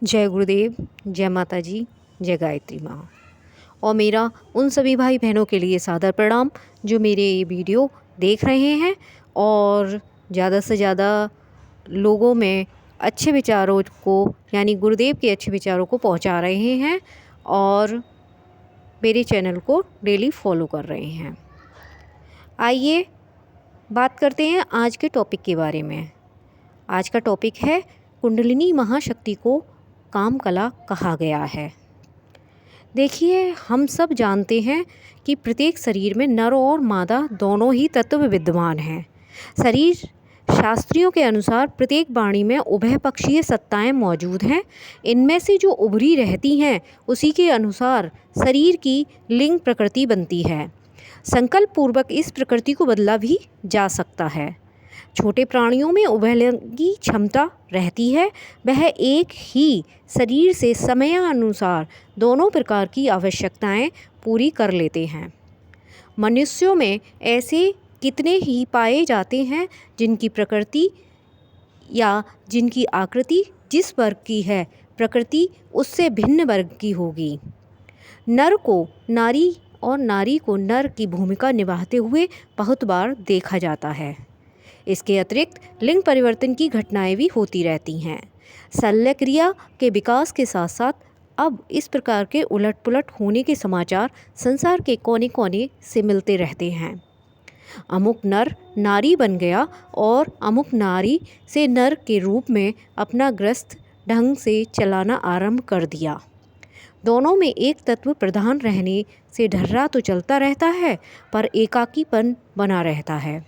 जय गुरुदेव, जय माता जी, जय गायत्री माँ। और मेरा उन सभी भाई बहनों के लिए सादर प्रणाम जो मेरे ये वीडियो देख रहे हैं और ज़्यादा से ज़्यादा लोगों में अच्छे विचारों को यानी गुरुदेव के अच्छे विचारों को पहुंचा रहे हैं और मेरे चैनल को डेली फॉलो कर रहे हैं। आइए बात करते हैं आज के टॉपिक के बारे में। आज का टॉपिक है कुंडलिनी महाशक्ति को काम कला कहा गया है। देखिए, हम सब जानते हैं कि प्रत्येक शरीर में नर और मादा दोनों ही तत्व विद्यमान हैं। शरीर शास्त्रियों के अनुसार प्रत्येक वाणी में उभय पक्षीय सत्ताएं मौजूद हैं। इनमें से जो उभरी रहती हैं उसी के अनुसार शरीर की लिंग प्रकृति बनती है। संकल्प पूर्वक इस प्रकृति को बदला भी जा सकता है। छोटे प्राणियों में उभयलिंगी क्षमता रहती है। वह एक ही शरीर से समयानुसार दोनों प्रकार की आवश्यकताएं पूरी कर लेते हैं। मनुष्यों में ऐसे कितने ही पाए जाते हैं जिनकी प्रकृति या जिनकी आकृति जिस वर्ग की है प्रकृति उससे भिन्न वर्ग की होगी। नर को नारी और नारी को नर की भूमिका निभाते हुए बहुत बार देखा जाता है। इसके अतिरिक्त लिंग परिवर्तन की घटनाएं भी होती रहती हैं। शल्य क्रिया के विकास के साथ साथ अब इस प्रकार के उलट पुलट होने के समाचार संसार के कोने कोने से मिलते रहते हैं। अमुक नर नारी बन गया और अमुक नारी से नर के रूप में अपना ग्रस्त ढंग से चलाना आरंभ कर दिया। दोनों में एक तत्व प्रधान रहने से ढर्रा तो चलता रहता है पर एकाकीपन बना रहता है।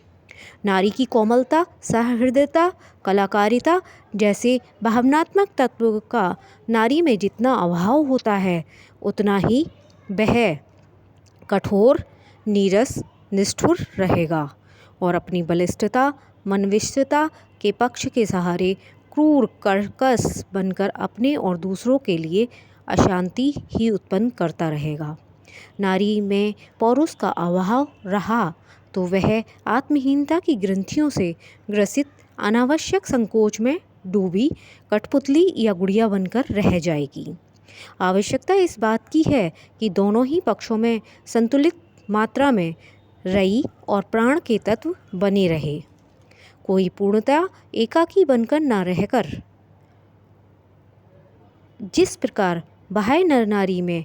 नारी की कोमलता, सहृदयता, कलाकारिता जैसे भावनात्मक तत्व का नारी में जितना अभाव होता है उतना ही वह कठोर, नीरस, निष्ठुर रहेगा और अपनी बलिष्ठता, मनविष्टता के पक्ष के सहारे क्रूर कर्कश बनकर अपने और दूसरों के लिए अशांति ही उत्पन्न करता रहेगा। नारी में पौरुष का अभाव रहा तो वह आत्महीनता की ग्रंथियों से ग्रसित अनावश्यक संकोच में डूबी कठपुतली या गुड़िया बनकर रह जाएगी। आवश्यकता इस बात की है कि दोनों ही पक्षों में संतुलित मात्रा में रई और प्राण के तत्व बने रहे। कोई पूर्णतः एकाकी बनकर न रहकर जिस प्रकार बाह्य नर नारी में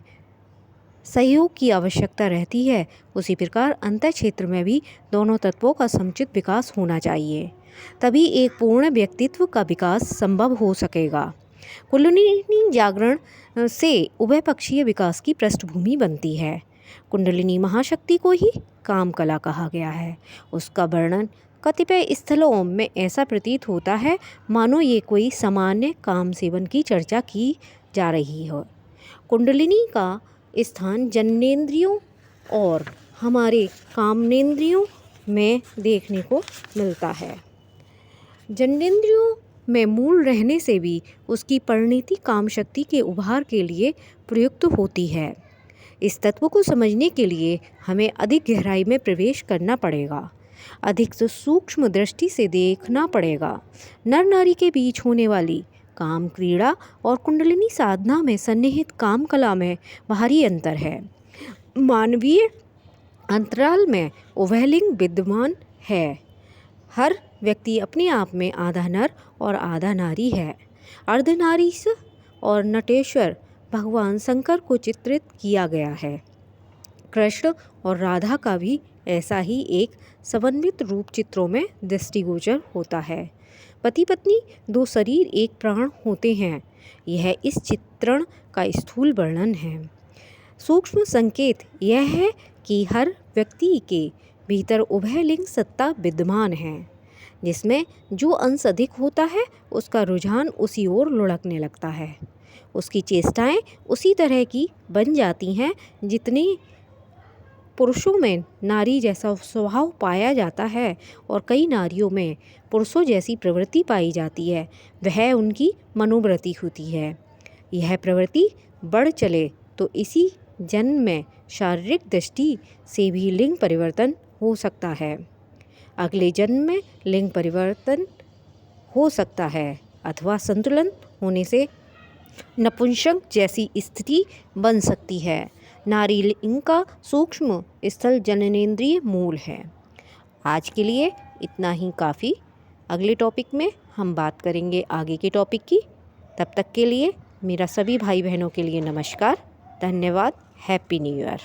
सहयोग की आवश्यकता रहती है उसी प्रकार अंतर क्षेत्र में भी दोनों तत्वों का समुचित विकास होना चाहिए। तभी एक पूर्ण व्यक्तित्व का विकास संभव हो सकेगा। कुंडलिनी जागरण से उभय पक्षीय विकास की पृष्ठभूमि बनती है। कुंडलिनी महाशक्ति को ही काम कला कहा गया है। उसका वर्णन कतिपय स्थलों में ऐसा प्रतीत होता है मानो ये कोई सामान्य काम सेवन की चर्चा की जा रही हो। कुंडलिनी का स्थान जननेंद्रियों और हमारे कामनेंद्रियों में देखने को मिलता है। जननेंद्रियों में मूल रहने से भी उसकी परिणति काम शक्ति के उभार के लिए प्रयुक्त होती है। इस तत्व को समझने के लिए हमें अधिक गहराई में प्रवेश करना पड़ेगा, अधिक सूक्ष्म दृष्टि से देखना पड़ेगा। नर नारी के बीच होने वाली काम क्रीड़ा और कुंडलिनी साधना में सन्निहित काम कला में भारी अंतर है। मानवीय अंतराल में उभयलिंग विद्यमान है। हर व्यक्ति अपने आप में आधा नर और आधा नारी है। अर्धनारीश और नटेश्वर भगवान शंकर को चित्रित किया गया है। कृष्ण और राधा का भी ऐसा ही एक समन्वित रूप चित्रों में दृष्टिगोचर होता है। पति पत्नी दो शरीर एक प्राण होते हैं। यह इस चित्रण का स्थूल वर्णन है। सूक्ष्म संकेत यह है कि हर व्यक्ति के भीतर उभयलिंग सत्ता विद्यमान है, जिसमें जो अंश अधिक होता है उसका रुझान उसी ओर लुढ़कने लगता है। उसकी चेष्टाएं उसी तरह की बन जाती हैं जितने पुरुषों में नारी जैसा स्वभाव पाया जाता है और कई नारियों में पुरुषों जैसी प्रवृत्ति पाई जाती है। वह उनकी मनोवृत्ति होती है। यह प्रवृत्ति बढ़ चले तो इसी जन्म में शारीरिक दृष्टि से भी लिंग परिवर्तन हो सकता है। अगले जन्म में लिंग परिवर्तन हो सकता है अथवा संतुलन होने से नपुंसक जैसी स्थिति बन सकती है। नारी लिंग का सूक्ष्म स्थल जननेंद्रिय मूल है। आज के लिए इतना ही काफ़ी। अगले टॉपिक में हम बात करेंगे आगे के टॉपिक की। तब तक के लिए मेरा सभी भाई बहनों के लिए नमस्कार, धन्यवाद, हैप्पी न्यू ईयर।